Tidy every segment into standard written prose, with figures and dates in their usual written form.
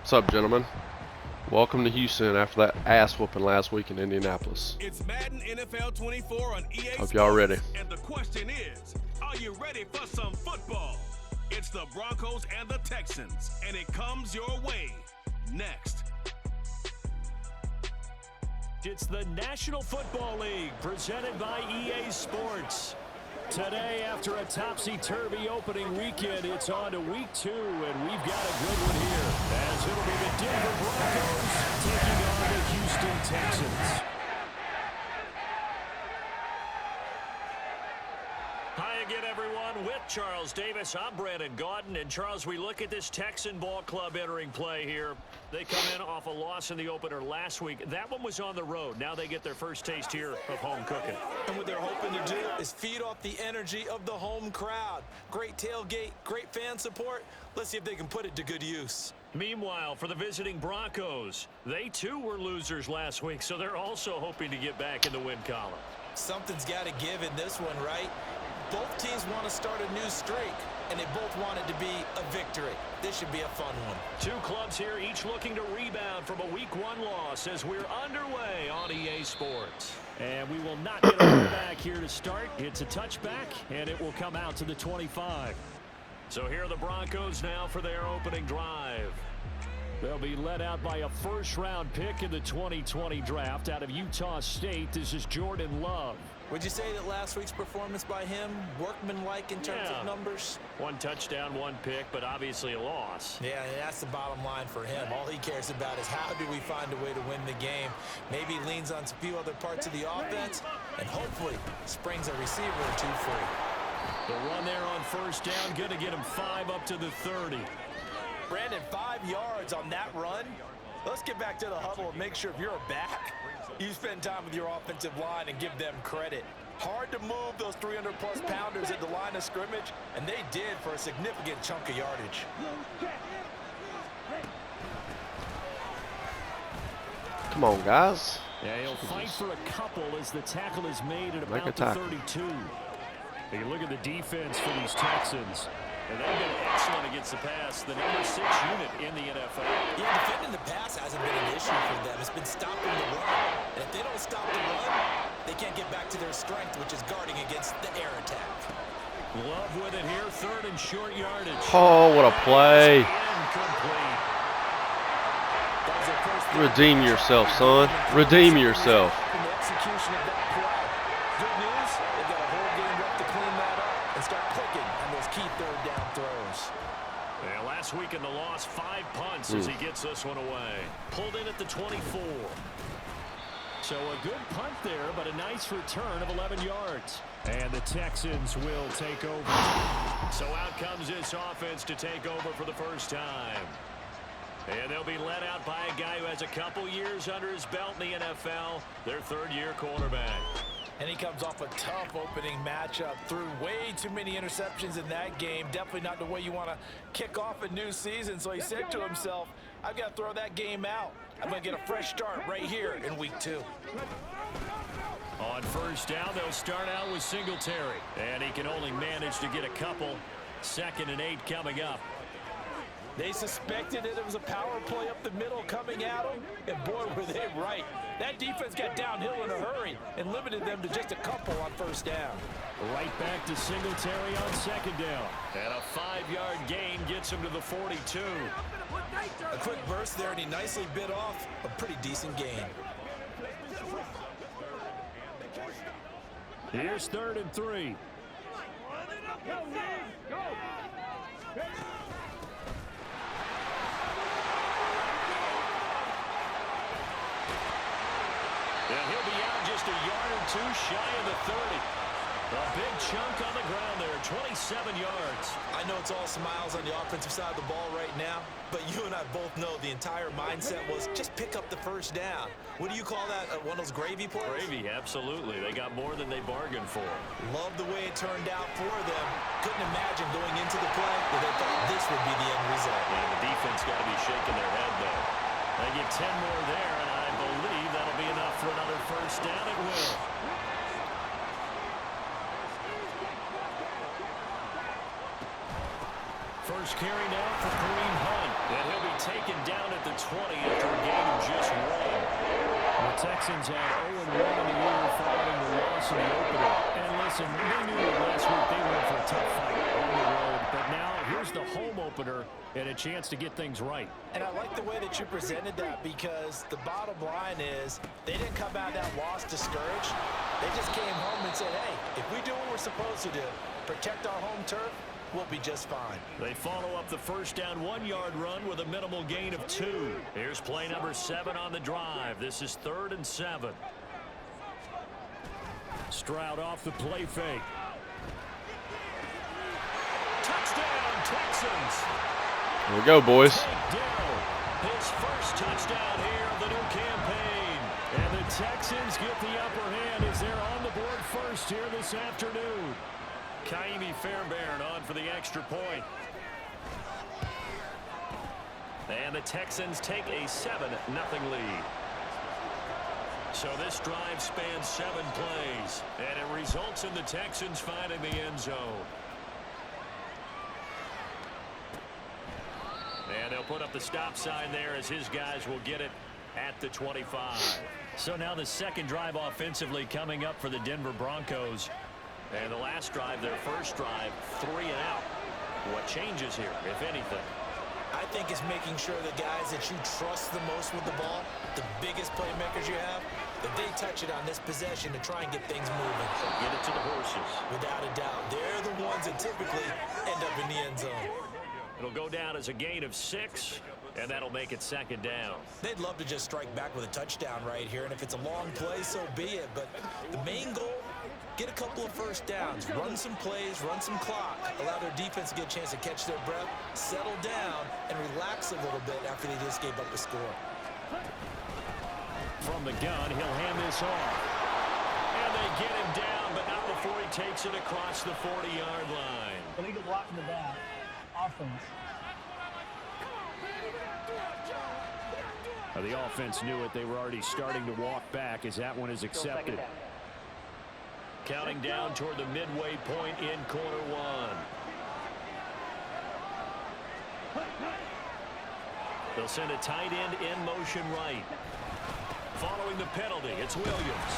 What's up, gentlemen? Welcome to Houston after that ass whooping last week in Indianapolis. It's Madden NFL 24 on EA Hope y'all ready. And the question is, are you ready for some football? It's the Broncos and the Texans, and it comes your way next. It's the National Football League presented by EA Sports. Today, after a topsy-turvy opening weekend, it's on to week 2, and we've got a good one here, as it'll be the Denver Broncos taking on the Houston Texans. Hi again, everyone. With Charles Davis, I'm Brandon Gaudin. And Charles, we look at this Texan ball club entering play here. They come in off a loss in the opener last week. That one was on the road. Now they get their first taste here of home cooking. And what they're hoping to do is feed off the energy of the home crowd. Great tailgate, great fan support. Let's see if they can put it to good use. Meanwhile, for the visiting Broncos, they too were losers last week, so they're also hoping to get back in the win column. Something's got to give in this one, right? Both teams want to start a new streak, and they both want it to be a victory. This should be a fun one. Two clubs here, each looking to rebound from a Week 1 loss as we're underway on EA Sports. And we will not get a run back here to start. It's a touchback, and it will come out to the 25. So here are the Broncos now for their opening drive. They'll be led out by a first-round pick in the 2020 draft out of Utah State. This is Jordan Love. Would you say that last week's performance by him, workmanlike in terms of numbers? 1 touchdown, 1 pick, but obviously a loss. Yeah, that's the bottom line for him. All he cares about is how do we find a way to win the game. Maybe he leans on a few other parts of the offense, and hopefully springs a receiver or two free. The run there on first down, going to get him 5 up to the 30. Brandon, 5 yards on that run. Let's get back to the huddle and make sure if you're a back, you spend time with your offensive line and give them credit. Hard to move those 300-plus pounders at the line of scrimmage, and they did for a significant chunk of yardage. Come on, guys. Yeah, he'll fight for a couple as the tackle is made at about the 32. You look at the defense for these Texans. And they've been excellent against the pass, the number 6 unit in the NFL. Yeah, defending the pass hasn't been an issue for them. It's been stopping the run. And if they don't stop the run, they can't get back to their strength, which is guarding against the air attack. Love with it here, 3rd and short yardage. Oh, what a play. Incomplete. Redeem yourself, son. Redeem yourself. In the execution of that play. Good news, they've got a whole game left to clean that up and start clicking on those key 3rd down throws. Yeah, last week in the loss, 5 punts as he gets this one away. Pulled in at the 24. So a good punt there, but a nice return of 11 yards. And the Texans will take over. So out comes this offense to take over for the first time. And they'll be led out by a guy who has a couple years under his belt in the NFL, their 3rd-year quarterback. And he comes off a tough opening matchup. Threw way too many interceptions in that game. Definitely not the way you want to kick off a new season. So he said to himself, I've got to throw that game out. I'm going to get a fresh start right here in week 2. On first down, they'll start out with Singletary. And he can only manage to get a couple. 2nd and 8 coming up. They suspected that it was a power play up the middle coming at them, and boy, were they right. That defense got downhill in a hurry and limited them to just a couple on first down. Right back to Singletary on 2nd down. And a 5-yard gain gets him to the 42. A quick burst there, and he nicely bit off a pretty decent gain. Here's 3rd and 3. And he'll be out just a yard or 2 shy of the 30. A big chunk on the ground there, 27 yards. I know it's all smiles on the offensive side of the ball right now, but you and I both know the entire mindset was just pick up the first down. What do you call that, one of those gravy plays? Gravy, absolutely. They got more than they bargained for. Love the way it turned out for them. Couldn't imagine going into the play that they thought this would be the end result. Yeah, the defense got to be shaking their head, though. They get 10 more there, and I believe that'll be enough for another first down. It will. First carry now for Kareem Hunt. And he'll be taken down at the 20 after a gain of just 1. The Texans had 0-1 in the year following the loss in the opener. And listen, they knew last week they were in for a tough fight on the road. But now here's the home opener and a chance to get things right. And I like the way that you presented that, because the bottom line is they didn't come out of that loss discouraged. They just came home and said, hey, if we do what we're supposed to do, protect our home turf, we'll be just fine. They follow up the first down 1-yard run with a minimal gain of 2. Here's play number 7 on the drive. This is 3rd and 7. Stroud off the play fake. Touchdown, Texans. There we go, boys. His first touchdown here of the new campaign. And the Texans get the upper hand as they're on the board first here this afternoon. Kaimi Fairbairn on for the extra point. And the Texans take a 7-0 lead. So this drive spans 7 plays, and it results in the Texans finding the end zone. And they'll put up the stop sign there as his guys will get it at the 25. So now the second drive offensively coming up for the Denver Broncos. And the last drive, their first drive, 3 and out. What changes here, if anything? I think it's making sure the guys that you trust the most with the ball, the biggest playmakers you have, that they touch it on this possession to try and get things moving. Get it to the horses. Without a doubt. They're the ones that typically end up in the end zone. It'll go down as a gain of 6, and that'll make it 2nd down. They'd love to just strike back with a touchdown right here, and if it's a long play, so be it. But the main goal, get a couple of first downs, run some plays, run some clock, allow their defense to get a chance to catch their breath, settle down, and relax a little bit after they just gave up a score. From the gun, he'll hand this off. And they get him down, but not before he takes it across the 40-yard line. Illegal block in the back. Offense. The offense knew it. They were already starting to walk back as that one is accepted. Counting down toward the midway point in quarter 1. They'll send a tight end in motion right. Following the penalty, it's Williams.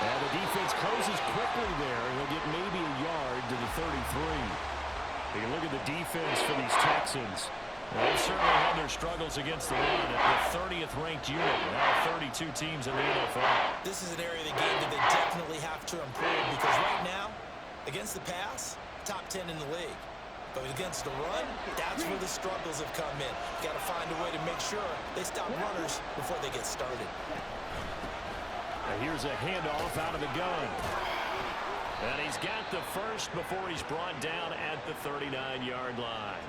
And the defense closes quickly there. He'll get maybe a yard to the 33. You can look at the defense for these Texans. They've certainly had their struggles against the run at the 30th ranked unit. Now 32 teams in the NFL. This is an area of the game that they definitely have to improve, because right now, against the pass, top 10 in the league. But against the run, that's where the struggles have come in. Got to find a way to make sure they stop runners before they get started. Now here's a handoff out of the gun. And he's got the first before he's brought down at the 39-yard line.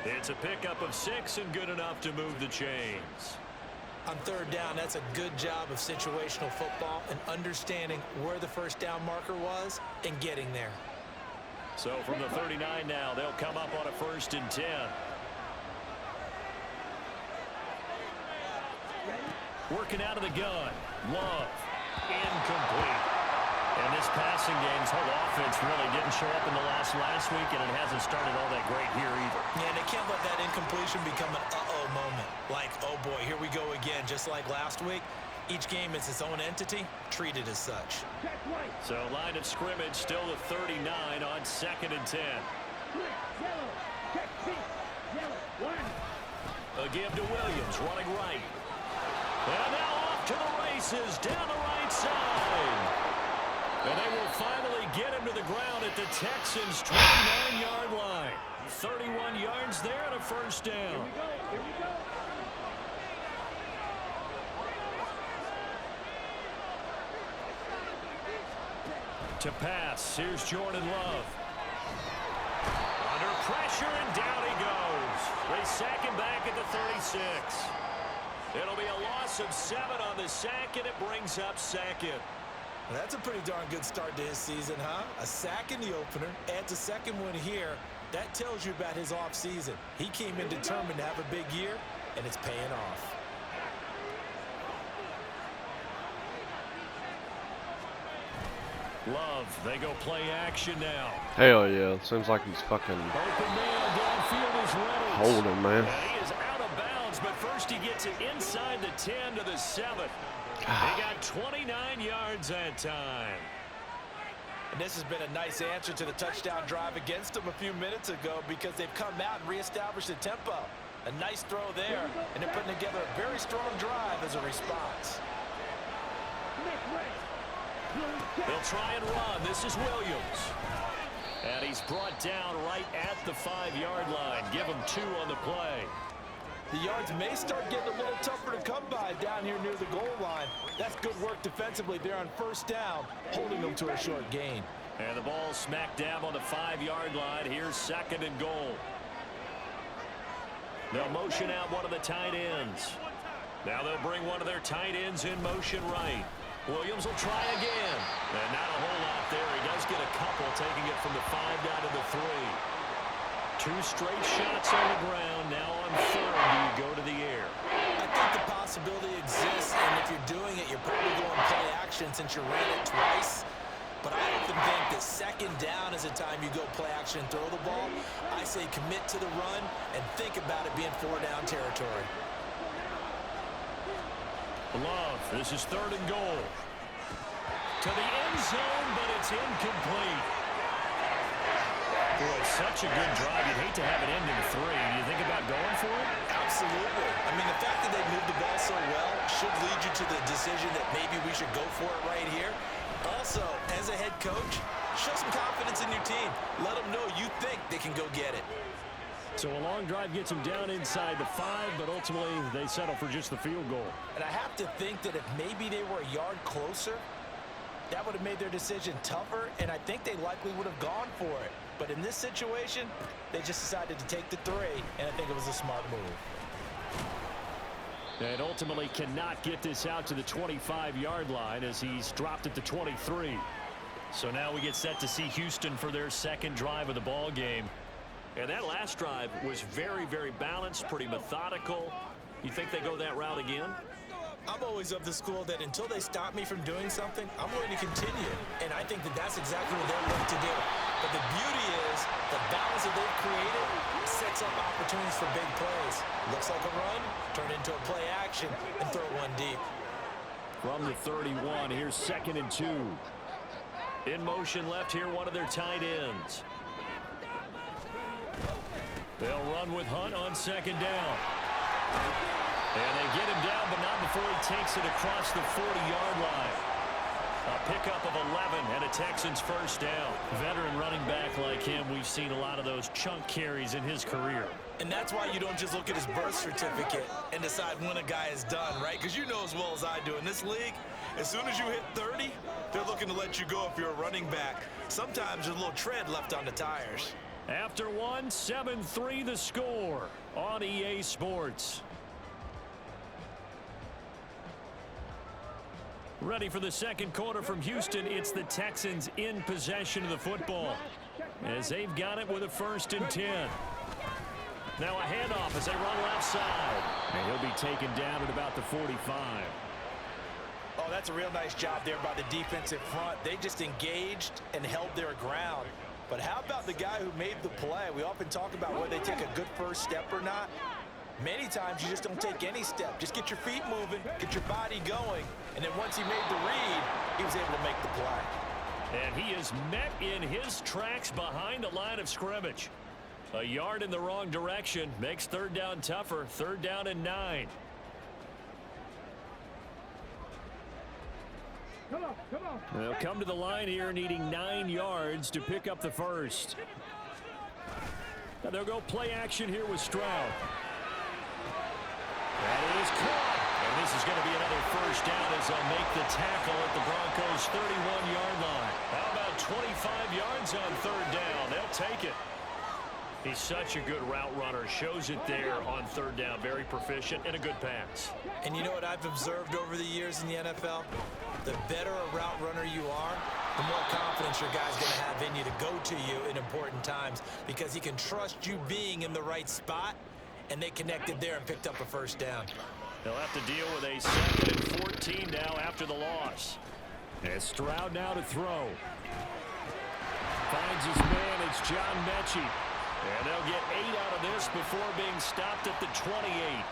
It's a pickup of 6 and good enough to move the chains. On 3rd down, that's a good job of situational football and understanding where the first down marker was and getting there. So from the 39 now, they'll come up on a 1st and 10. Working out of the gun. Love. Incomplete. And this passing game's whole offense really didn't show up in the last week, and it hasn't started all that great here either. Yeah, and they can't let that incompletion become an uh-oh moment. Like, oh boy, here we go again. Just like last week, each game is its own entity, treated as such. So line of scrimmage still the 39 on 2nd and 10. A give to Williams, running right. And now off to the races, down the right side. And they will finally get him to the ground at the Texans' 29-yard line. 31 yards there and a 1st down. Here we go. To pass, here's Jordan Love. Under pressure, and down he goes. They sack him back at the 36. It'll be a loss of 7 on the sack, and it brings up 2nd. Well, that's a pretty darn good start to his season, huh? A sack in the opener, adds a 2nd one here. That tells you about his offseason. He came in determined to have a big year, and it's paying off. Love, they go play action now. Hell yeah. Seems like he's fucking Open man downfield is Reynolds. holding, man. And he is out of bounds, but first he gets it inside the 10 to the 7. He got 29 yards that time. And this has been a nice answer to the touchdown drive against them a few minutes ago because they've come out and reestablished the tempo. A nice throw there, and they're putting together a very strong drive as a response. They'll try and run. This is Williams. And he's brought down right at the 5-yard line. Give him 2 on the play. The yards may start getting a little tougher to come by down here near the goal line. That's good work defensively there on first down, holding them to a short gain. And the ball smack dab on the 5-yard line. Here's 2nd and goal. They'll motion out one of the tight ends. Now they'll bring one of their tight ends in motion right. Williams will try again. And not a whole lot there. He does get a couple, taking it from the 5 down to the 3. 2 straight shots on the ground. Now on 3rd, do you go to the air? I think the possibility exists, and if you're doing it, you're probably going play action since you ran it twice. But I often think that 2nd down is the time you go play action and throw the ball. I say commit to the run and think about it being 4-down territory. Love, this is 3rd and goal. To the end zone, but it's incomplete. Boy, it's such a good drive. You'd hate to have it end in 3. Do you think about going for it? Absolutely. I mean, the fact that they moved the ball so well should lead you to the decision that maybe we should go for it right here. Also, as a head coach, show some confidence in your team. Let them know you think they can go get it. So a long drive gets them down inside the 5, but ultimately they settle for just the field goal. And I have to think that if maybe they were a yard closer, that would have made their decision tougher, and I think they likely would have gone for it. But in this situation, they just decided to take the 3, and I think it was a smart move. And ultimately cannot get this out to the 25-yard line as he's dropped at the 23. So now we get set to see Houston for their 2nd drive of the ball game. And that last drive was very, very balanced, pretty methodical. You think they go that route again? I'm always of the school that until they stop me from doing something, I'm going to continue. And I think that that's exactly what they're going to do. But the beauty is the balance that they've created sets up opportunities for big plays. Looks like a run, turn into a play action, and throw one deep. From the 31, here's 2nd and 2. In motion left here, one of their tight ends. They'll run with Hunt on 2nd down. And they get him down, but not before he takes it across the 40-yard line. A pickup of 11 and a Texans 1st down. Veteran running back like him, we've seen a lot of those chunk carries in his career. And that's why you don't just look at his birth certificate and decide when a guy is done, right? Because you know as well as I do, in this league, as soon as you hit 30, they're looking to let you go if you're a running back. Sometimes there's a little tread left on the tires. After 1, 7-3 the score on EA Sports. Ready for the 2nd quarter from Houston. It's the Texans in possession of the football as they've got it with a 1st and 10. Now a handoff as they run left side. And he'll be taken down at about the 45. Oh, that's a real nice job there by the defensive front. They just engaged and held their ground. But how about the guy who made the play? We often talk about whether they take a good first step or not. Many times you just don't take any step. Just get your feet moving, get your body going, and then once he made the read, he was able to make the play. And he is met in his tracks behind the line of scrimmage. A yard in the wrong direction makes 3rd down tougher. 3rd down and 9. They'll come to the line here needing 9 yards to pick up the 1st. Now they'll go play action here with Stroud. That is caught. And this is going to be another 1st down as they'll make the tackle at the Broncos' 31-yard line. How about 25 yards on 3rd down? They'll take it. He's such a good route runner. Shows it there on 3rd down. Very proficient and a good pass. And you know what I've observed over the years in the NFL? The better a route runner you are, the more confidence your guy's going to have in you to go to you in important times because he can trust you being in the right spot, and they connected there and picked up a 1st down. They'll have to deal with a 2nd and 14 now after the loss. And Stroud now to throw. Finds his man. It's John Mechie. And they'll get 8 out of this before being stopped at the 28.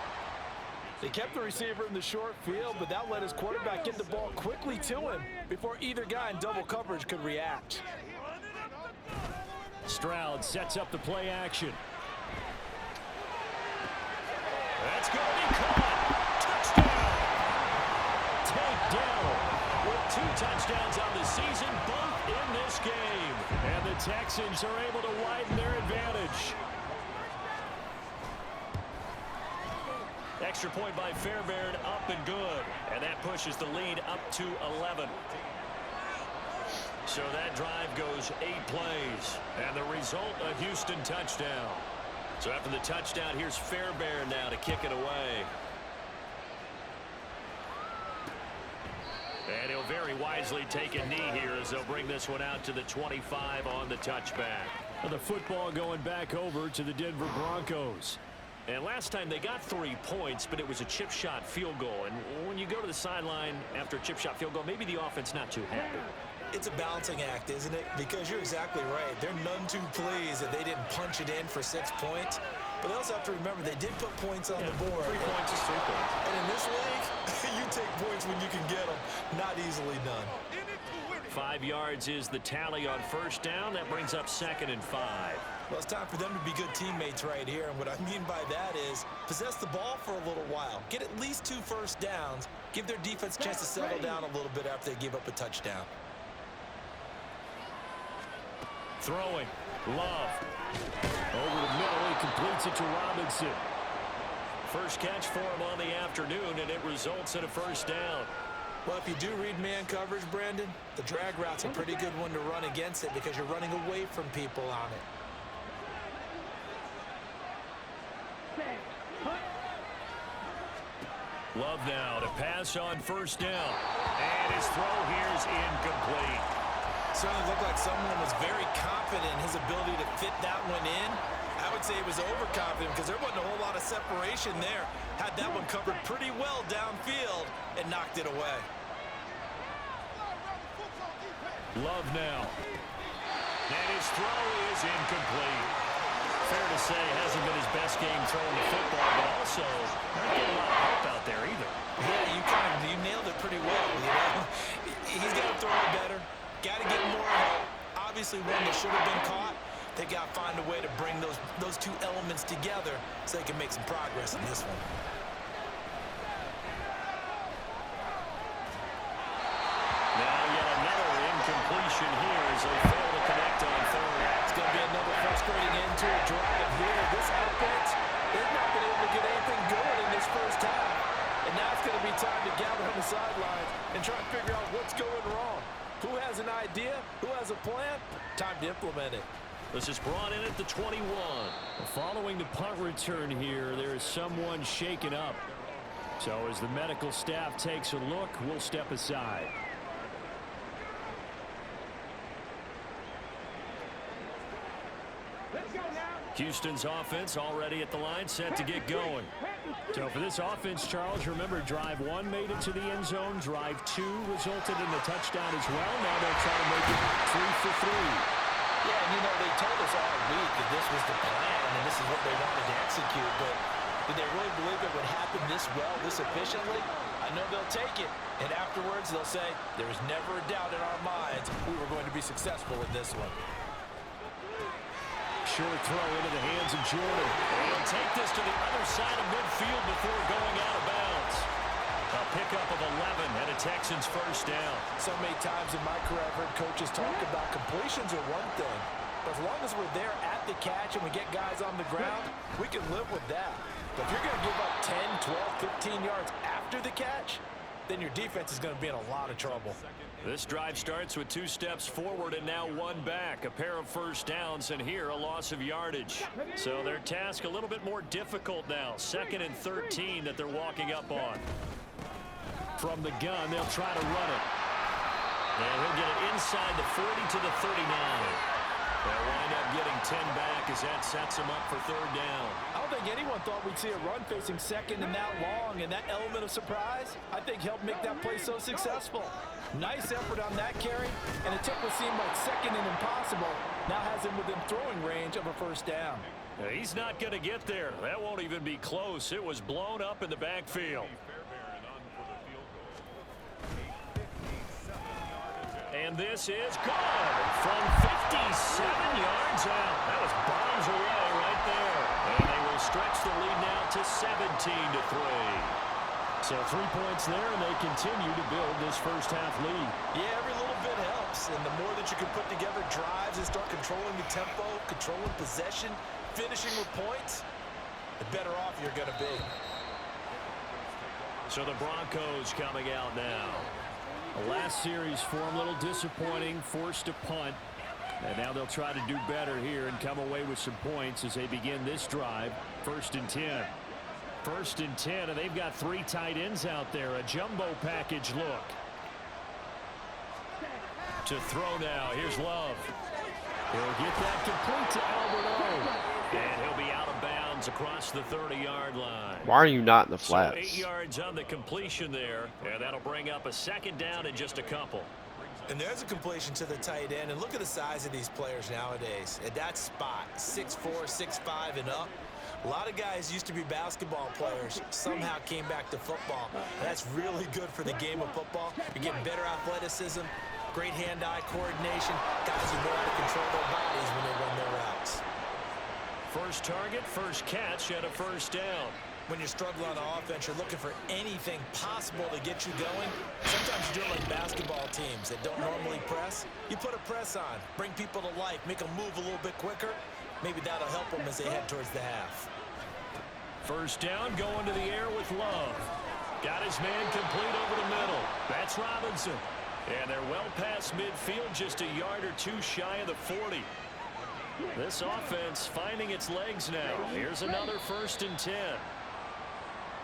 They kept the receiver in the short field, but that let his quarterback get the ball quickly to him before either guy in double coverage could react. Stroud sets up the play action. That's going to be caught. Touchdown. Take down. With 2 touchdowns on the season, both in this game. And the Texans are able to widen their advantage. Extra point by Fairbairn, up and good. And that pushes the lead up to 11. So that drive goes 8 plays. And the result, a Houston touchdown. So after the touchdown, here's Fairbairn now to kick it away. And he'll very wisely take a knee here as they'll bring this one out to the 25 on the touchback. The football going back over to the Denver Broncos. And last time they got 3 points, but it was a chip shot field goal. And when you go to the sideline after a chip shot field goal, maybe the offense not too happy. It's a balancing act, isn't it? Because you're exactly right. They're none too pleased that they didn't punch it in for 6 points. But they also have to remember they did put points on the board. 3 points is 3 points. And in this league, you take points when you can get them. Not easily done. 5 yards is the tally on first down. That brings up 2nd and 5. Well, it's time for them to be good teammates right here. And what I mean by that is possess the ball for a little while. Get at least 2 first downs. Give their defense a chance to settle down a little bit after they give up a touchdown. Throwing. Love. Over the middle, he completes it to Robinson. First catch for him on the afternoon, and it results in a first down. Well, if you do read man coverage, Brandon, the drag route's a pretty good one to run against it because you're running away from people on it. Love now to pass on first down. And his throw here is incomplete. Certainly looked like someone was very confident in his ability to fit that one in. I would say he was overconfident because there wasn't a whole lot of separation there. Had that one covered pretty well downfield and knocked it away. Love now. And his throw is incomplete. Fair to say, hasn't been his best game throwing the football, but also not getting a lot of help out there either. Yeah, you nailed it pretty well, you know. He's got to throw it better. Got to get more help. Obviously, one that should have been caught. They got to find a way to bring those 2 elements together so they can make some progress in this one. Now yet another incompletion here as they fail to connect on 3rd. It's going to be another frustrating end to a drive here. This offense, they've not been able to get anything going in this first half. And now it's going to be time to gather on the sidelines and try to figure out what's going wrong. Who has an idea? Who has a plan? Time to implement it. This is brought in at the 21. Following the punt return here, there is someone shaken up. So as the medical staff takes a look, we'll step aside. Houston's offense already at the line, set to get going. So for this offense, Charles, remember drive 1 made it to the end zone. Drive 2 resulted in a touchdown as well. Now they'll try to make it 3 for 3. Yeah, and you know, they told us all week that this was the plan and this is what they wanted to execute, but did they really believe it would happen this well, this efficiently? I know they'll take it, and afterwards they'll say, there was never a doubt in our minds we were going to be successful in this one. Short throw into the hands of Jordan. He'll take this to the other side of midfield before going out of bounds. A pickup of 11 and a Texans first down. So many times in my career I've heard coaches talk about completions are one thing, but as long as we're there at the catch and we get guys on the ground, we can live with that. But if you're going to give up 10, 12, 15 yards after the catch, then your defense is going to be in a lot of trouble. This drive starts with 2 steps forward and now 1 back. A pair of first downs, and here a loss of yardage. So their task a little bit more difficult now. 2nd and 13 that they're walking up on. From the gun, they'll try to run it. And he'll get it inside the 40 to the 39. They'll wind up getting 10 back as that sets them up for third down. I don't think anyone thought we'd see a run facing second and that long, and that element of surprise, I think, helped make that play so successful. Nice effort on that carry, and it took what seemed like second and impossible. Now has him within throwing range of a first down. He's not going to get there. That won't even be close. It was blown up in the backfield. And this is good from 57 yards out. That was bombs away right there. And they will stretch the lead now to 17-3. So 3 points there, and they continue to build this first half lead. Yeah, every little bit helps. And the more that you can put together drives and start controlling the tempo, controlling possession, finishing with points, the better off you're going to be. So the Broncos coming out now. The last series for them, a little disappointing, forced to punt. And now they'll try to do better here and come away with some points as they begin this drive. 1st and 10. 1st and 10, and they've got 3 tight ends out there. A jumbo package look. To throw now. Here's Love. He'll get that complete to Albert O. And he'll be out of bounds across the 30-yard line. Why are you not in the flats? So 8 yards on the completion there, and that'll bring up a 2nd down in just a couple. And there's a completion to the tight end. And look at the size of these players nowadays. At that spot, 6'4", 6'5", and up. A lot of guys used to be basketball players, somehow came back to football. That's really good for the game of football. You're getting better athleticism, great hand-eye coordination, guys who know how to control their bodies when they run their routes. First target, first catch, and a 1st down. When you're struggling on offense, you're looking for anything possible to get you going. Sometimes you do it like basketball teams that don't normally press. You put a press on, bring people to life, make them move a little bit quicker. Maybe that'll help them as they head towards the half. 1st down, going to the air with Love. Got his man complete over the middle. That's Robinson. And they're well past midfield, just a yard or 2 shy of the 40. This offense finding its legs now. Here's another 1st and 10.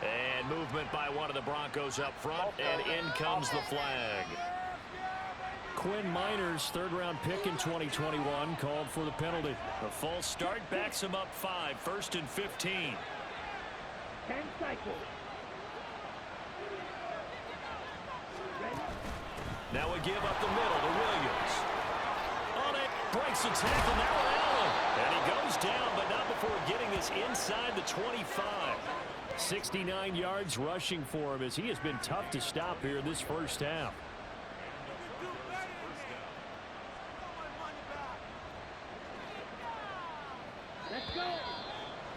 And movement by one of the Broncos up front, and in comes the flag. Quinn Miners, 3rd-round pick in 2021, called for the penalty. A false start backs him up 5, 1st and 15. 10 cycles. Now we give up the middle to Williams. On it, breaks the tackle, now Allen. And he goes down, but not before getting this inside the 25. 69 yards rushing for him as he has been tough to stop here this first half.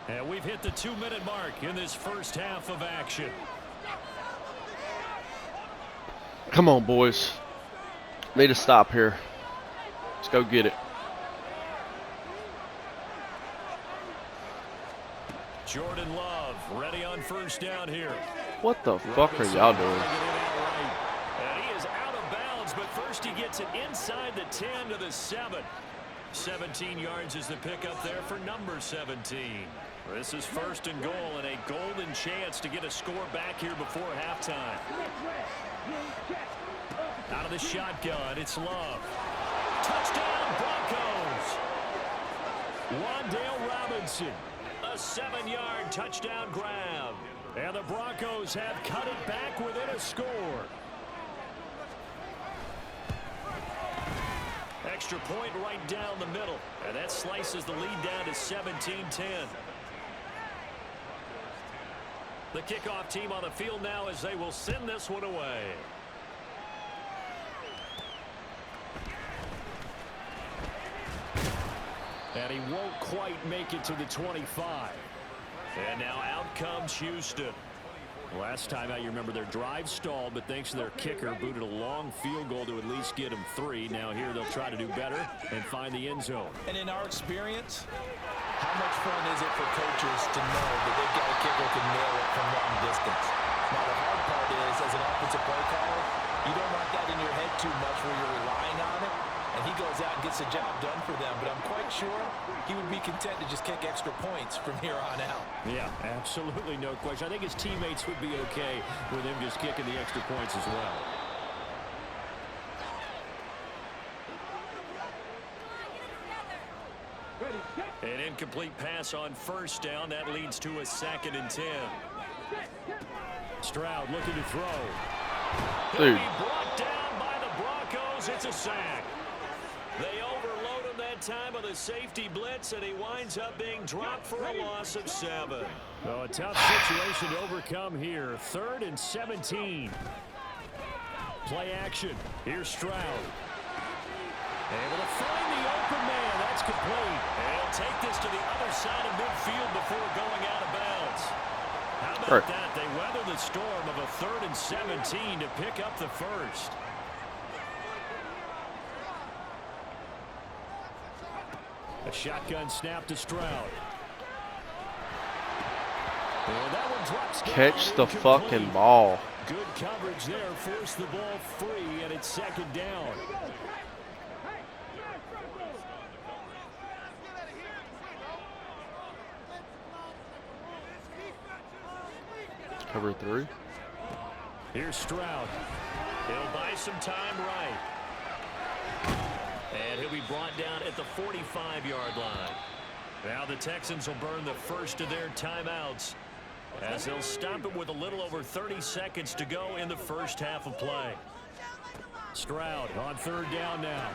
And we've hit the 2-minute mark in this first half of action. Come on, boys. Need to stop here. Let's go get it. Jordan Love ready on 1st down here. What the fuck are y'all doing? And he is out of bounds, but first he gets it inside the 10 to the 7. 17 yards is the pickup there for number 17. This is 1st and goal and a golden chance to get a score back here before halftime. Out of the shotgun, it's Love. Touchdown, Broncos! Wan'Dale Robinson, a 7-yard touchdown grab. And the Broncos have cut it back within a score. Extra point right down the middle. And that slices the lead down to 17-10. The kickoff team on the field now as they will send this one away. And he won't quite make it to the 25. And now out comes Houston. Last time out, you remember their drive stalled, but thanks to their kicker, booted a long field goal to at least get them 3. Now here they'll try to do better and find the end zone. And in our experience, how much fun is it for coaches to know that they've got a kicker who can nail it from long distance? Now the hard part is, as an offensive play caller, you don't want that in your head too much where you're relying on it. And he goes out and gets the job done for them. But I'm quite sure he would be content to just kick extra points from here on out. Yeah, absolutely no question. I think his teammates would be okay with him just kicking the extra points as well. An incomplete pass on first down. That leads to a 2nd and 10. Stroud looking to throw. He'll be brought down by the Broncos. It's a sack. They overload him that time with a safety blitz, and he winds up being dropped for a loss of 7. So a tough situation to overcome here. 3rd and 17. Play action. Here's Stroud. Able to find the open man. That's complete. And he'll take this to the other side of midfield before going out of bounds. How about that? They weather the storm of a 3rd and 17 to pick up the first. A shotgun snap to Stroud. And that one drops down. Catch the fucking ball. Good coverage there. Force the ball free, and it's 2nd down. Cover 3. Here's Stroud. He'll buy some time right. And he'll be brought down at the 45-yard line. Now the Texans will burn the first of their timeouts as they'll stop it with a little over 30 seconds to go in the first half of play. Stroud on 3rd down now.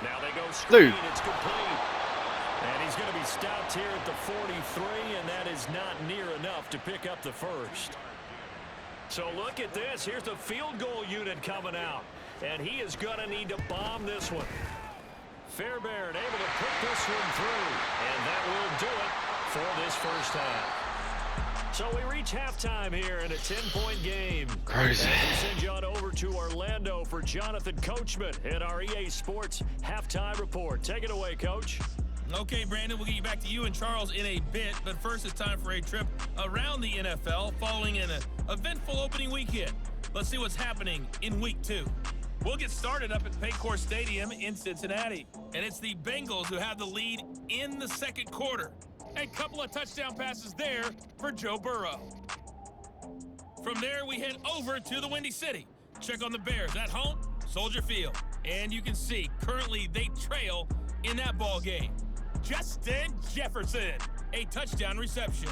Now they go screen. It's complete. And he's going to be stopped here at the 43, and that is not near enough to pick up the first. So look at this. Here's the field goal unit coming out. And he is going to need to bomb this one. Fairbairn able to put this one through. And that will do it for this first half. So we reach halftime here in a 10-point game. Crazy. And we send you on over to Orlando for Jonathan Coachman in our EA Sports Halftime Report. Take it away, Coach. Okay, Brandon, we'll get you back to you and Charles in a bit, but first it's time for a trip around the NFL following an eventful opening weekend. Let's see what's happening in Week 2. We'll get started up at Paycor Stadium in Cincinnati, and it's the Bengals who have the lead in the second quarter. A couple of touchdown passes there for Joe Burrow. From there, we head over to the Windy City. Check on the Bears at home, Soldier Field, and you can see currently they trail in that ball game. Justin Jefferson, a touchdown reception.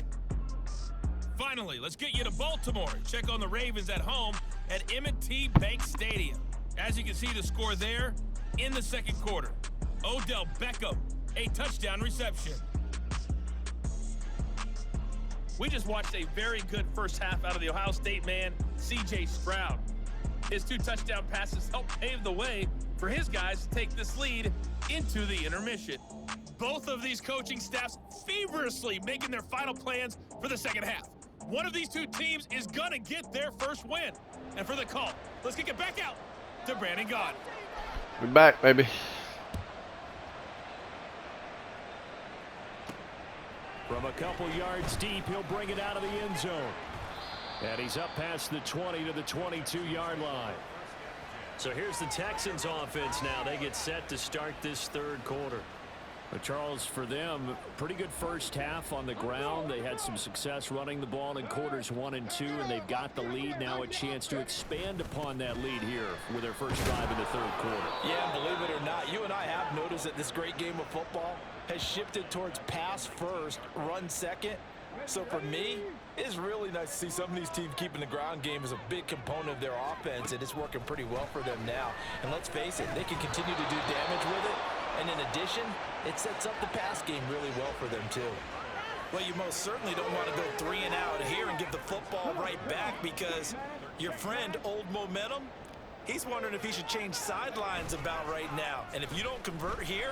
Finally, let's get you to Baltimore. Check on the Ravens at home at M&T Bank Stadium. As you can see the score there in the second quarter. Odell Beckham, a touchdown reception. We just watched a very good first half out of the Ohio State man, C.J. Stroud. His 2 touchdown passes helped pave the way for his guys to take this lead into the intermission. Both of these coaching staffs feverishly making their final plans for the second half. One of these 2 teams is going to get their first win. And for the call, let's kick it back out to Brandon Gaudin. We're back, baby. From a couple yards deep, he'll bring it out of the end zone. And he's up past the 20 to the 22-yard line. So here's the Texans offense now. They get set to start this third quarter. But Charles, for them, pretty good first half on the ground. They had some success running the ball in quarters 1 and 2, and they've got the lead. Now a chance to expand upon that lead here with their first drive in the third quarter. Yeah, believe it or not, you and I have noticed that this great game of football has shifted towards pass first, run second. So for me, it's really nice to see some of these teams keeping the ground game as a big component of their offense, and it's working pretty well for them now. And let's face it, they can continue to do damage with it. And in addition, it sets up the pass game really well for them too. Well, you most certainly don't want to go 3 and out here and give the football right back, because your friend, Old Momentum, he's wondering if he should change sidelines about right now. And if you don't convert here,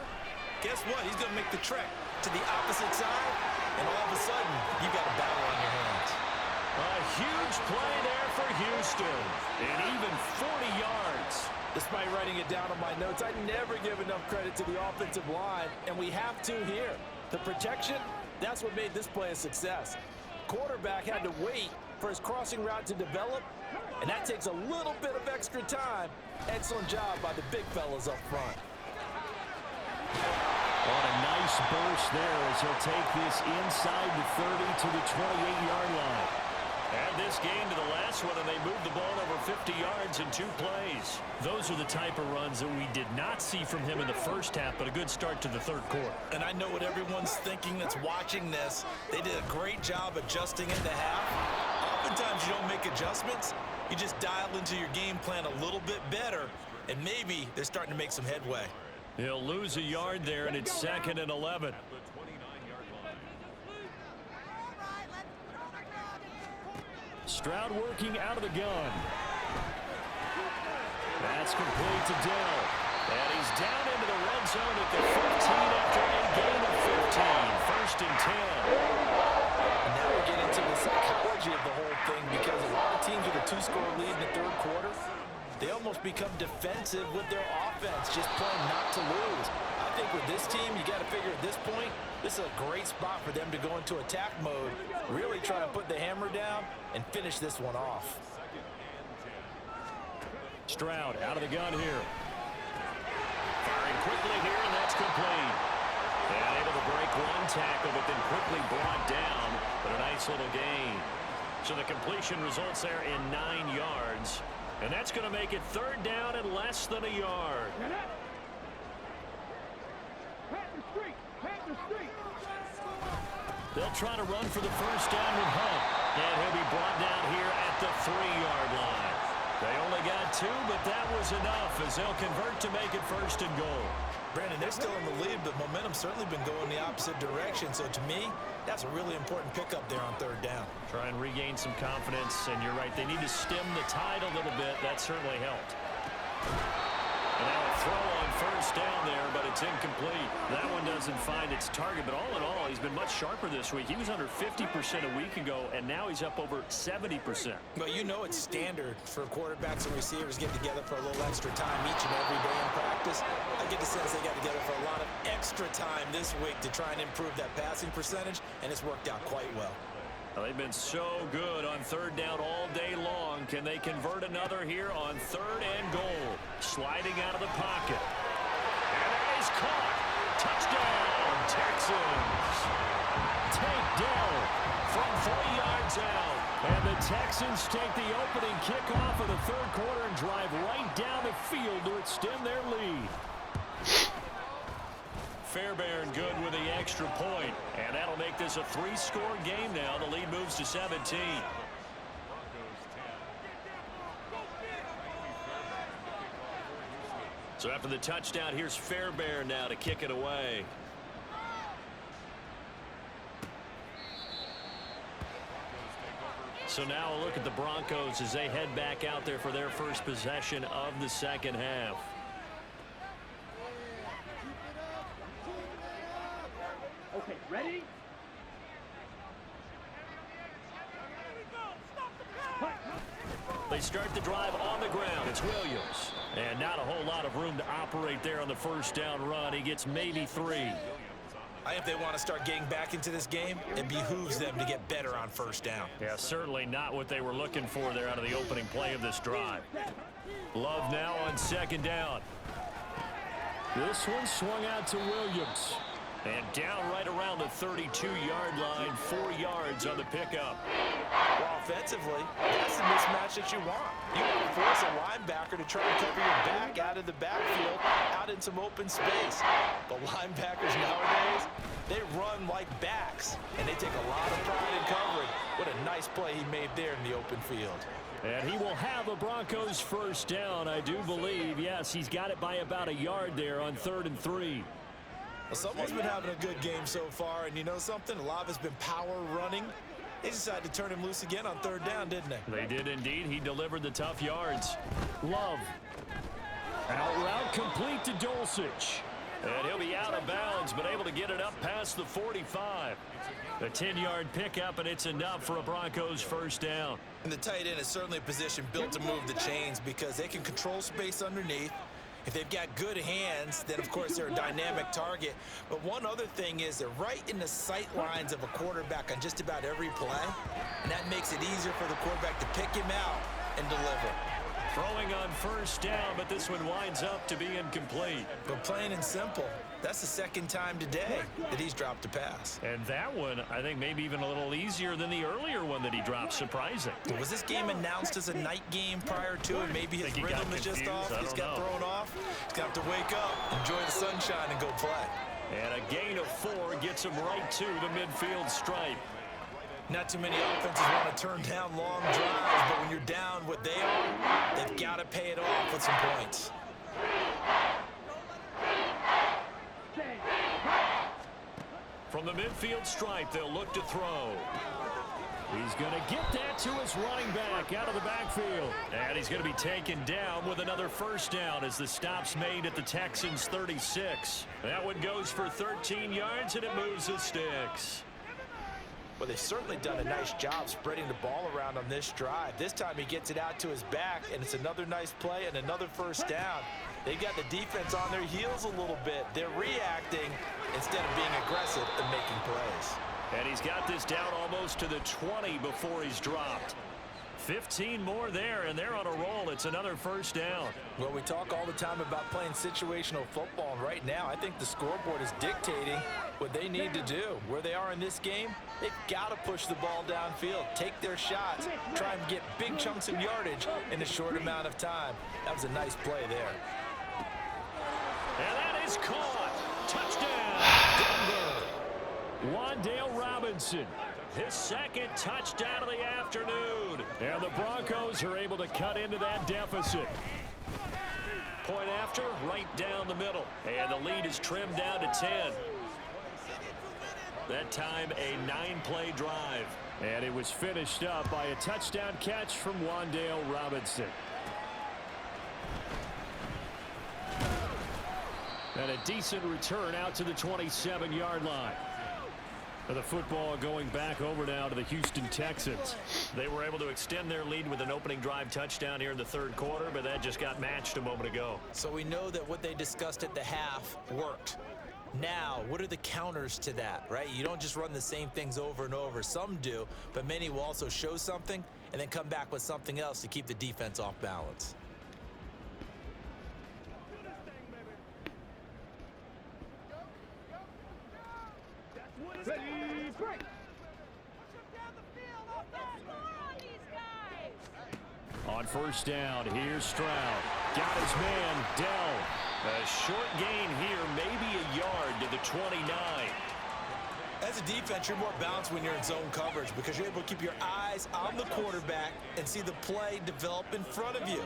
guess what? He's going to make the trek to the opposite side, and all of a sudden, you've got a battle on your hands. A huge play there for Houston, and even 40 yards. Despite writing it down on my notes, I never give enough credit to the offensive line, and we have to here. The protection, that's what made this play a success. Quarterback had to wait for his crossing route to develop, and that takes a little bit of extra time. Excellent job by the big fellas up front. On a nice burst there as he'll take this inside the 30 to the 28-yard line. Add this game to the last one, and they moved the ball over 50 yards in 2 plays. Those are the type of runs that we did not see from him in the first half, but a good start to the third quarter. And I know what everyone's thinking that's watching this. They did a great job adjusting in the half. Oftentimes you don't make adjustments. You just dial into your game plan a little bit better, and maybe they're starting to make some headway. He'll lose a yard there, and it's 2nd and 11. Stroud working out of the gun. That's complete to Dell. And he's down into the red zone at the 15 after a gain of 15. 1st and 10. And now we get into the psychology of the whole thing, because a lot of teams with a 2-score lead in the third quarter, they almost become defensive with their offense, just playing not to lose. I think with this team, you got to figure at this point, this is a great spot for them to go into attack mode, really try to put the hammer down and finish this one off. Stroud out of the gun here. Firing quickly here, and that's complete. And able to break one tackle, but then quickly brought down, but a nice little gain. So the completion results there in 9 yards. And that's going to make it 3rd down and less than a yard. They'll try to run for the 1st down with Hunt. And he'll be brought down here at the 3-yard line. They only got 2, but that was enough as they'll convert to make it 1st and goal. Brandon, they're still in the lead, but momentum's certainly been going the opposite direction. So to me, that's a really important pickup there on 3rd down. Try and regain some confidence, and you're right, they need to stem the tide a little bit. That certainly helped. And now a throw on 1st down there, but it's incomplete. That one doesn't find its target, but all in all, he's been much sharper this week. He was under 50% a week ago, and now he's up over 70%. Well, you know it's standard for quarterbacks and receivers get together for a little extra time each and every day in practice. I get the sense they got together for a lot of extra time this week to try and improve that passing percentage, and it's worked out quite well. Well, they've been so good on 3rd down all day long. Can they convert another here on 3rd and goal? Sliding out of the pocket. And that is caught. Touchdown, Texans. Take Dell from 3 yards out. And the Texans take the opening kickoff of the 3rd quarter and drive right down the field to extend their lead. Fairbairn good with the extra point, and that'll make this a 3-score game now. The lead moves to 17. So after the touchdown, here's Fairbairn now to kick it away. So now a look at the Broncos as they head back out there for their first possession of the 2nd half. Okay, ready? They start the drive on the ground. It's Williams. And not a whole lot of room to operate there on the 1st down run. He gets maybe 3. I think if they want to start getting back into this game, it behooves them to get better on 1st down. Yeah, certainly not what they were looking for there out of the opening play of this drive. Love now on 2nd down. This one swung out to Williams. And down right around the 32-yard line, 4 yards on the pickup. Well, offensively, that's the mismatch that you want. You want to force a linebacker to try and cover your back out of the backfield, out in some open space. The linebackers nowadays, they run like backs, and they take a lot of pride in covering. What a nice play he made there in the open field. And he will have a Broncos 1st down, I do believe. Yes, he's got it by about a yard there on 3rd and 3. Well, someone's been having a good game so far, and you know something? A lot of it's been power running. They decided to turn him loose again on 3rd down, didn't they? They did indeed. He delivered the tough yards. Love. Out route complete to Dulcich. And he'll be out of bounds, but able to get it up past the 45. A 10-yard pickup, and it's enough for a Broncos 1st down. And the tight end is certainly a position built to move the chains because they can control space underneath. If they've got good hands, then, of course, they're a dynamic target. But one other thing is they're right in the sight lines of a quarterback on just about every play, and that makes it easier for the quarterback to pick him out and deliver. Throwing on first down, but this one winds up to be incomplete. But plain and simple, that's the second time today that he's dropped a pass. And that one, I think, maybe even a little easier than the earlier one that he dropped. Surprising. Was this game announced as a night game prior to it? Maybe his rhythm is just off. He's got thrown off. He's got to wake up, enjoy the sunshine, and go play. And a gain of 4 gets him right to the midfield stripe. Not too many offenses want to turn down long drives, but when you're down what they are, they've got to pay it off with some points. From the midfield stripe, they'll look to throw. He's going to get that to his running back out of the backfield. And he's going to be taken down with another first down as the stop's made at the Texans' 36. That one goes for 13 yards, and it moves the sticks. Well, they've certainly done a nice job spreading the ball around on this drive. This time he gets it out to his back, and it's another nice play and another first down. They got the defense on their heels a little bit. They're reacting instead of being aggressive and making plays. And he's got this down almost to the 20 before he's dropped. 15 more there, and they're on a roll. It's another first down. Well, we talk all the time about playing situational football, and right now I think the scoreboard is dictating what they need to do. Where they are in this game, they've got to push the ball downfield, take their shots, try and get big chunks of yardage in a short amount of time. That was a nice play there. And that is caught. Touchdown, Denver. Wandale Robinson, his second touchdown of the afternoon. And the Broncos are able to cut into that deficit. Point after, right down the middle. And the lead is trimmed down to 10. That time, a 9-play drive. And it was finished up by a touchdown catch from Wandale Robinson. And a decent return out to the 27-yard line. The football going back over now to the Houston Texans. They were able to extend their lead with an opening drive touchdown here in the third quarter, but that just got matched a moment ago. So we know that what they discussed at the half worked. Now, what are the counters to that, right? You don't just run the same things over and over. Some do, but many will also show something and then come back with something else to keep the defense off balance. On first down, here's Stroud. Got his man, Dell. A short gain here, maybe a yard to the 29. As a defense, you're more balanced when you're in zone coverage because you're able to keep your eyes on the quarterback and see the play develop in front of you.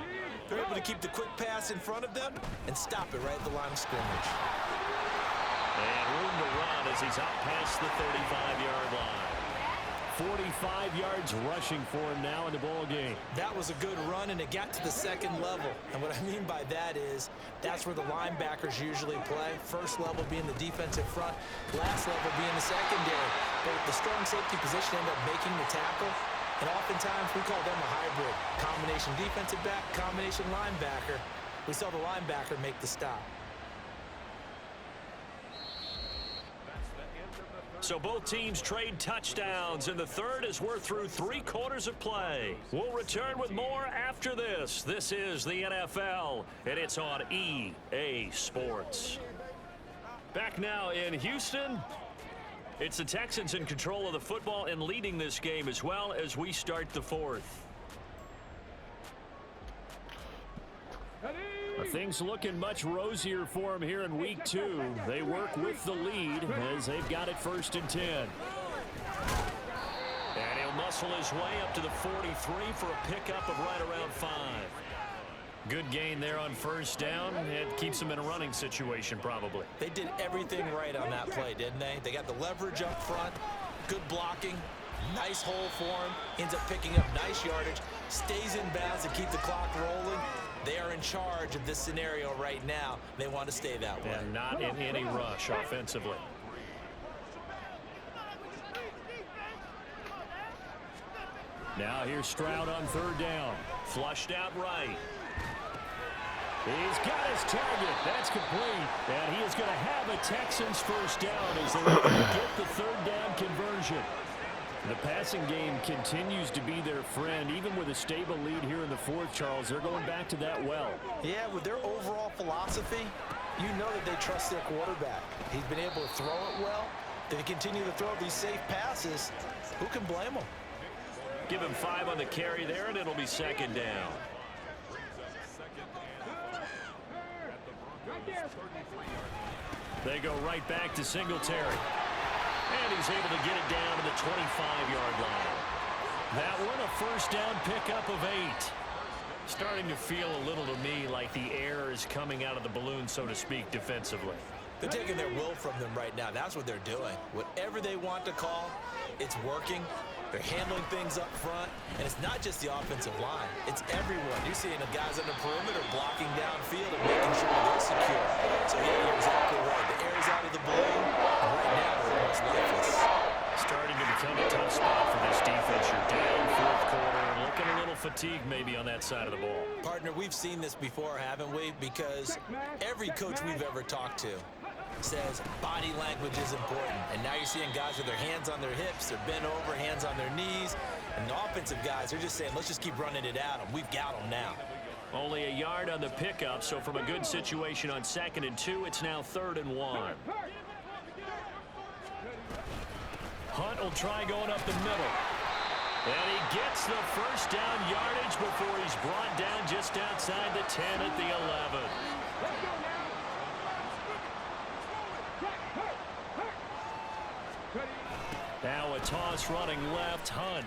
You're able to keep the quick pass in front of them and stop it right at the line of scrimmage. And room to run as he's out past the 35-yard line. 45 yards rushing for him now in the ball game. That was a good run, and it got to the second level. And what I mean by that is that's where the linebackers usually play. First level being the defensive front, last level being the secondary. But the strong safety position ended up making the tackle. And oftentimes we call them a hybrid. Combination defensive back, combination linebacker. We saw the linebacker make the stop. So both teams trade touchdowns in the third as we're through 3 quarters of play. We'll return with more after this. This is the NFL, and it's on EA Sports. Back now in Houston, it's the Texans in control of the football and leading this game as well as we start the fourth. Things looking much rosier for them here in week 2. They work with the lead as they've got it 1st and 10. And he'll muscle his way up to the 43 for a pickup of right around 5. Good gain there on first down. It keeps him in a running situation probably. They did everything right on that play, didn't they? They got the leverage up front, good blocking, nice hole for him, ends up picking up nice yardage, stays in bounds to keep the clock rolling. They are in charge of this scenario right now. They want to stay that way. And not in any rush offensively. Now here's Stroud on 3rd down. Flushed out right. He's got his target. That's complete. And he is going to have a Texans 1st down as they're able to get the 3rd down conversion. The passing game continues to be their friend. Even with a stable lead here in the fourth, Charles, they're going back to that well. Yeah, with their overall philosophy, you know that they trust their quarterback. He's been able to throw it well. They continue to throw these safe passes. Who can blame them? Give him 5 on the carry there, and it'll be second down. They go right back to Singletary. And he's able to get it down to the 25-yard line. That one a first down pickup of 8. Starting to feel a little to me like the air is coming out of the balloon, so to speak, defensively. They're taking their will from them right now. That's what they're doing. Whatever they want to call, it's working. They're handling things up front, and it's not just the offensive line. It's everyone. You're seeing the guys on the perimeter blocking downfield and making sure they're secure. So, yeah, you're exactly right. The air is out of the balloon, and right now they're almost lifeless. Starting to become a tough spot for this defense. You're down fourth quarter, looking a little fatigued maybe on that side of the ball. Partner, we've seen this before, haven't we? Because every coach we've ever talked to says body language is important. And now you're seeing guys with their hands on their hips, they're bent over, hands on their knees. And the offensive guys, they're just saying, let's just keep running it at them. We've got them now. Only a yard on the pickup, so from a good situation on 2nd and 2, it's now 3rd and 1. Hunt will try going up the middle. And he gets the first down yardage before he's brought down just outside the 10 at the 11. Now a toss running left, Hunt.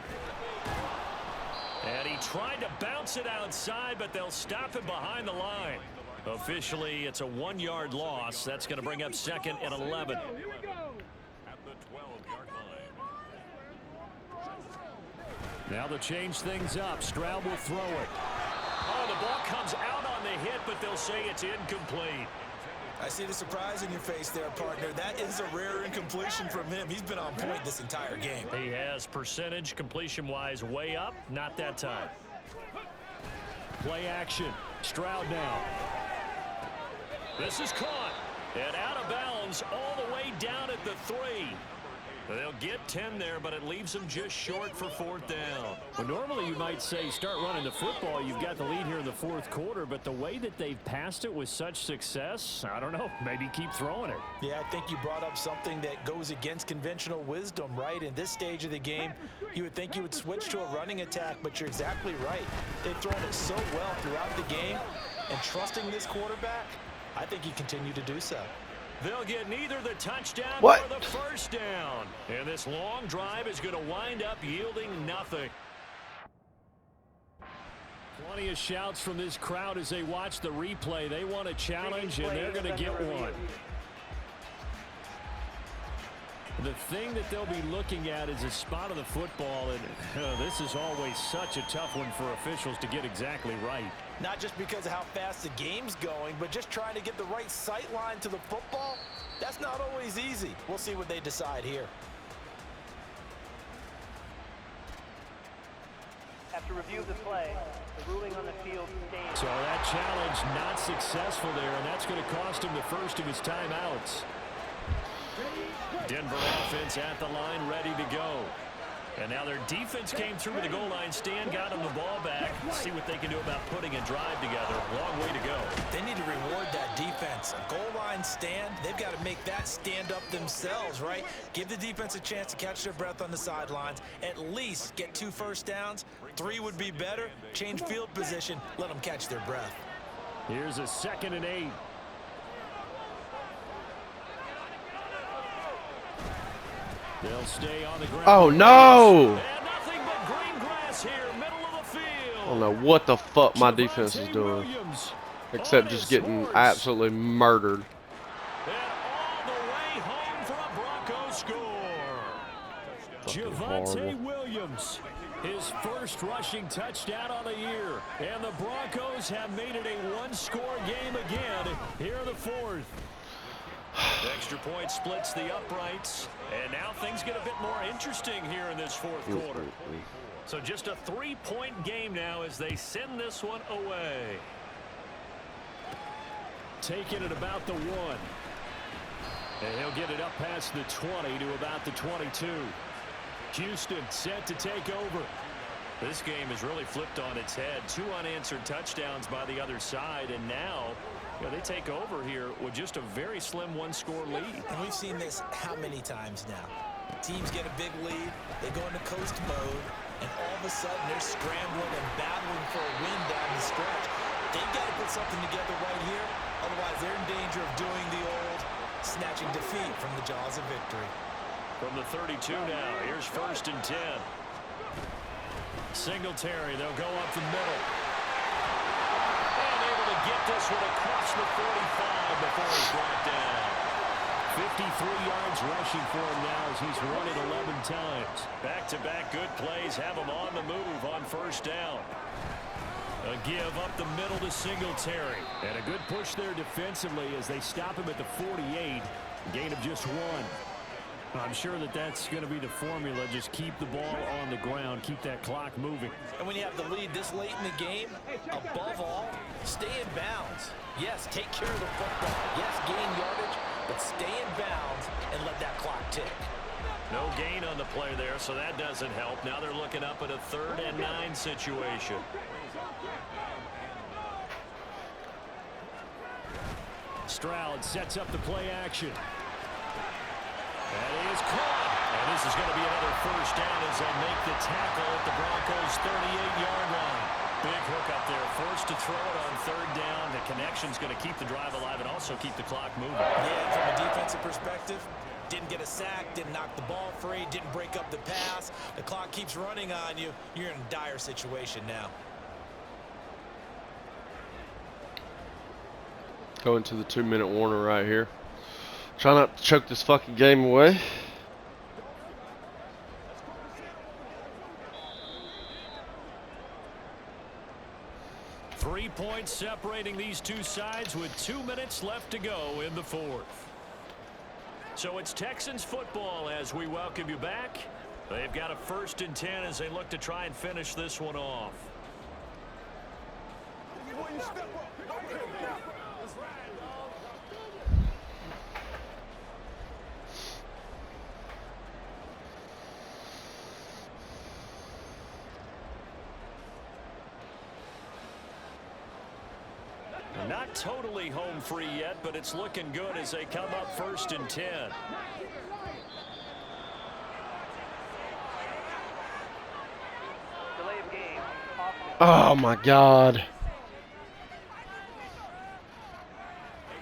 And he tried to bounce it outside, but they'll stop him behind the line. Officially, it's a 1-yard loss. That's going to bring up 2nd and 11. At the 12-yard line. Now they'll change things up. Stroud will throw it. Oh, the ball comes out on the hit, but they'll say it's incomplete. I see the surprise in your face there, partner. That is a rare incompletion from him. He's been on point this entire game. He has percentage completion-wise way up. Not that time. Play action. Stroud now. This is caught. And out of bounds all the way down at the 3. They'll get 10 there, but it leaves them just short for 4th down. Well, normally you might say start running the football. You've got the lead here in the fourth quarter, but the way that they've passed it with such success, I don't know, maybe keep throwing it. Yeah, I think you brought up something that goes against conventional wisdom, right? In this stage of the game, you would think you would switch to a running attack, but you're exactly right. They've thrown it so well throughout the game, and trusting this quarterback, I think you continue to do so. They'll get neither the touchdown What? nor the first down. And this long drive is going to wind up yielding nothing. Plenty of shouts from this crowd as they watch the replay. They want a challenge, and they're going to get one. The thing that they'll be looking at is a spot of the football, and this is always such a tough one for officials to get exactly right. Not just because of how fast the game's going, but just trying to get the right sight line to the football. That's not always easy. We'll see what they decide here. After review of the play, the ruling on the field stands. So that challenge not successful there, and that's going to cost him the first of his timeouts. Denver offense at the line, ready to go. And now their defense came through with the goal line stand, got them the ball back. See what they can do about putting a drive together. Long way to go. They need to reward that defense. A goal line stand, they've got to make that stand up themselves, right? Give the defense a chance to catch their breath on the sidelines. At least get 2 first downs. 3 would be better. Change field position. Let them catch their breath. Here's a 2nd and 8. They'll stay on the ground. Oh, no! And nothing but green grass here, middle of the field. I don't know what the fuck my defense is doing, except just getting absolutely murdered. And all the way home for a Broncos score. Javonte Williams, his first rushing touchdown on the year. And the Broncos have made it a 1-score game again here in the 4th. The extra point splits the uprights, and now things get a bit more interesting here in this 4th quarter. So just a 3-point game now as they send this one away. Taking it about the 1. And he'll get it up past the 20 to about the 22. Houston set to take over. This game is really flipped on its head. 2 unanswered touchdowns by the other side, and now they take over here with just a very slim 1-score lead. And we've seen this how many times now? Teams get a big lead, they go into coast mode, and all of a sudden they're scrambling and battling for a win down the stretch. They've got to put something together right here, otherwise they're in danger of doing the old snatching defeat from the jaws of victory. From the 32 now, here's 1st and 10. Singletary, they'll go up the middle. And able to get this one across the 45 before he's brought down. 53 yards rushing for him now as he's run it 11 times. Back-to-back good plays have him on the move on 1st down. A give up the middle to Singletary. And a good push there defensively as they stop him at the 48. Gain of just 1. I'm sure that that's going to be the formula. Just keep the ball on the ground. Keep that clock moving. And when you have the lead this late in the game, above all, stay in bounds. Yes, take care of the football. Yes, gain yardage, but stay in bounds and let that clock tick. No gain on the play there, so that doesn't help. Now they're looking up at a 3rd and 9 situation. Stroud sets up the play action. That is caught. And this is going to be another 1st down as they make the tackle at the Broncos' 38-yard line. Big hook up there. Forced to throw it on 3rd down. The connection's going to keep the drive alive and also keep the clock moving. Yeah, from a defensive perspective, didn't get a sack, didn't knock the ball free, didn't break up the pass. The clock keeps running on you. You're in a dire situation now. Going to the 2-minute warner right here. Try not to choke this fucking game away. Three points separating these two sides with 2 minutes left to go in the 4th. So it's Texans football as we welcome you back. They've got a 1st and 10 as they look to try and finish this one off. Not totally home free yet, but it's looking good as they come up 1st and 10. Delay of game. Oh my God.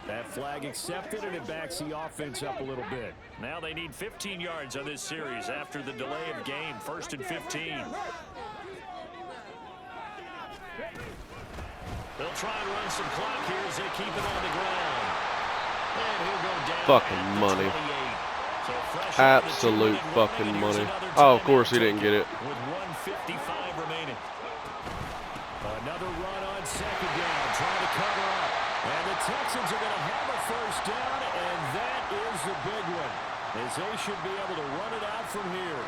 That flag accepted, and it backs the offense up a little bit. Now they need 15 yards on this series after the delay of game. 1st and 15. They'll try and run some clock here as they keep it on the ground. And he'll go down. Fucking money. So Absolute fucking money. Oh, of course he didn't get it. With 1:55 remaining. Another run on 2nd down, trying to cover up. And the Texans are going to have a 1st down, and that is the big one, as they should be able to run it out from here.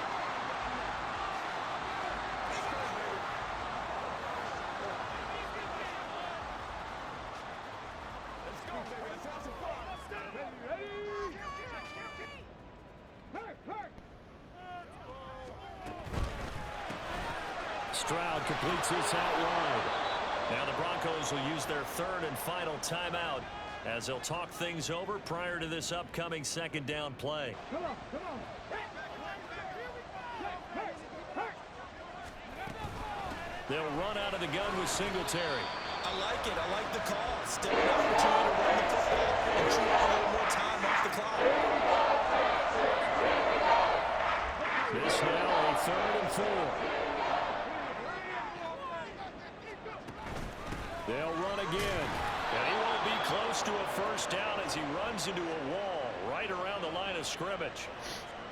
Stroud completes this out wide. Now the Broncos will use their 3rd and final timeout as they'll talk things over prior to this upcoming 2nd down play. They'll run out of the gun with Singletary. I like it. I like the call. Still an opportunity to run the football and chew a little more time off the clock. This now a 3rd and 4. They'll run again. And he won't be close to a 1st down as he runs into a wall right around the line of scrimmage.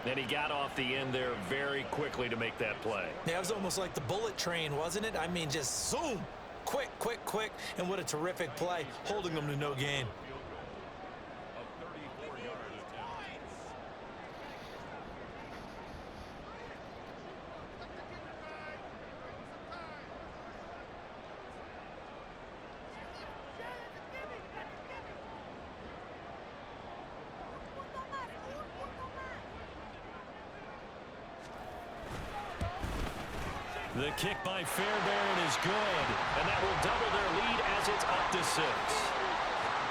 Then he got off the end there very quickly to make that play. Yeah, it was almost like the bullet train, wasn't it? I mean, just zoom. Quick, quick, quick. And what a terrific play, holding them to no gain. The kick by Fairbairn is good, and that will double their lead as it's up to 6.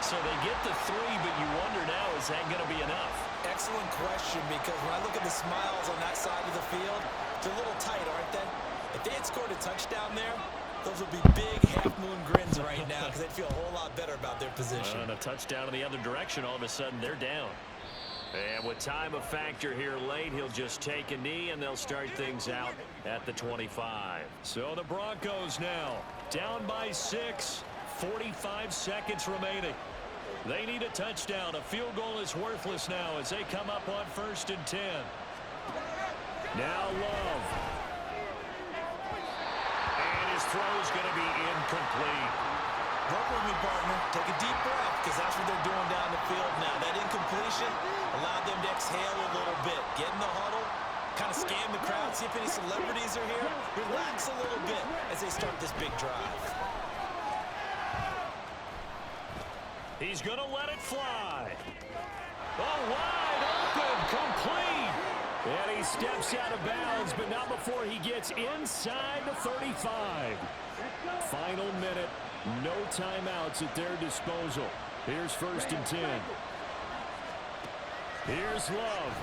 So they get the 3, but you wonder now, is that going to be enough? Excellent question, because when I look at the smiles on that side of the field, they're a little tight, aren't they? If they had scored a touchdown there, those would be big half-moon grins right now because they'd feel a whole lot better about their position. And a touchdown in the other direction, all of a sudden they're down. And with time a factor here late, he'll just take a knee, and they'll start things out at the 25. So the Broncos now down by 6, 45 seconds remaining. They need a touchdown. A field goal is worthless now as they come up on 1st and 10. Now Love. And his throw's going to be incomplete. Work with me, partner. Take a deep breath, because that's what they're doing down the field now. That incompletion allowed them to exhale a little bit. Get in the huddle, kind of scan the crowd, see if any celebrities are here. Relax a little bit as they start this big drive. He's going to let it fly. Oh, wide open, complete. And he steps out of bounds, but not before he gets inside the 35. Final minute, no timeouts at their disposal. Here's 1st and 10. Here's Love.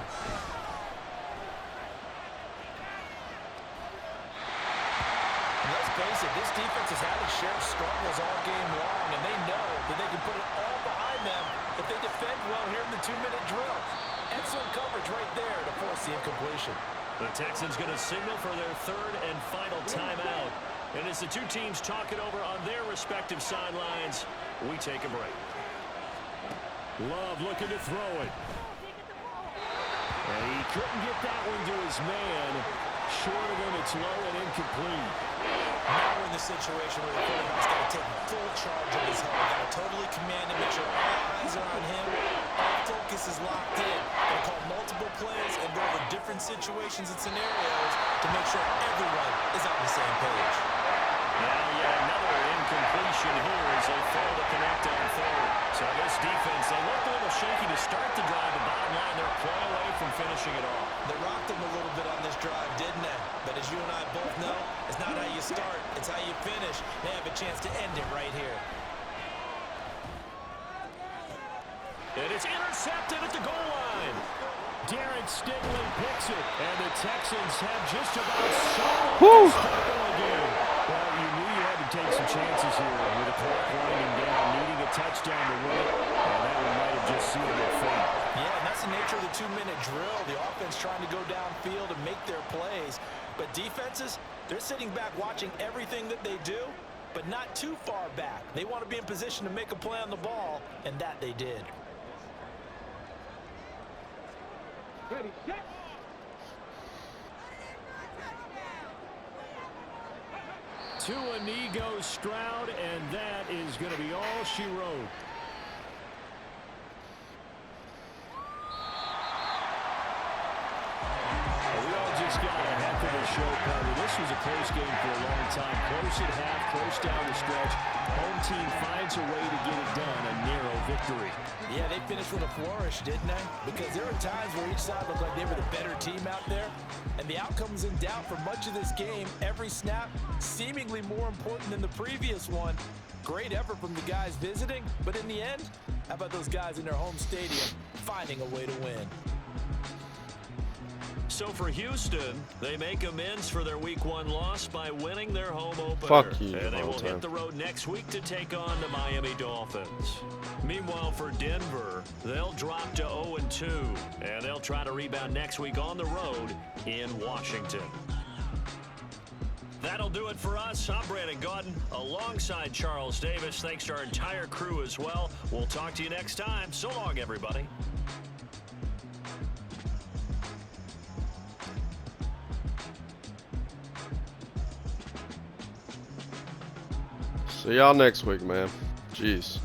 Let's face it, this defense has had its share of struggles all game long, and they know that they can put it all behind them if they defend well here in the 2-minute drill. Excellent coverage right there to force the incompletion. The Texans going to signal for their 3rd and final timeout. And as the two teams talk it over on their respective sidelines, we take a break. Love looking to throw it. And he couldn't get that one to his man. Short of him, it's low and incomplete. Now we're in the situation where the quarterback's got to take full charge of his huddle. Got to totally command him, make sure all eyes are on him. All focus is locked in. They'll call multiple plays and go over different situations and scenarios to make sure everyone is on the same page. Now yet another incompletion here as they fail to connect on 3rd. So this defense, they looked a little shaky to start the drive. The bottom line, they're a play away from finishing it off. They rocked him a little bit on this drive, didn't they? But as you and I both know, it's not how you start, it's how you finish. They have a chance to end it right here. And it's intercepted at the goal line. Darren Stigling picks it, and the Texans have just about solved this football game. Well, you knew you had to take some chances here with the clock winding down, needing a touchdown to win it, and that one might have just sealed their fate. Yeah, and that's the nature of the 2-minute drill. The offense trying to go downfield and make their plays. But defenses, they're sitting back watching everything that they do, but not too far back. They want to be in position to make a play on the ball, and that they did. Ready, set. To a knee goes Stroud, and that is going to be all she wrote. We all just got a heck of a show covered. This was a close game for a long time. Close at half, close down the stretch. Home team finds a way to get it done. A narrow victory. Yeah, they finished with a flourish, didn't they? Because there were times where each side looked like they were the better team out there. And the outcome's in doubt for much of this game. Every snap seemingly more important than the previous one. Great effort from the guys visiting. But in the end, how about those guys in their home stadium finding a way to win? So for Houston, they make amends for their Week 1 loss by winning their home opener. Fuck you, and they will time. hit the road next week to take on the Miami Dolphins. Meanwhile, for Denver, they'll drop to 0-2, and they'll try to rebound next week on the road in Washington. That'll do it for us. I'm Brandon Gaudin alongside Charles Davis. Thanks to our entire crew as well. We'll talk to you next time. So long, everybody. See y'all next week, man. Jeez.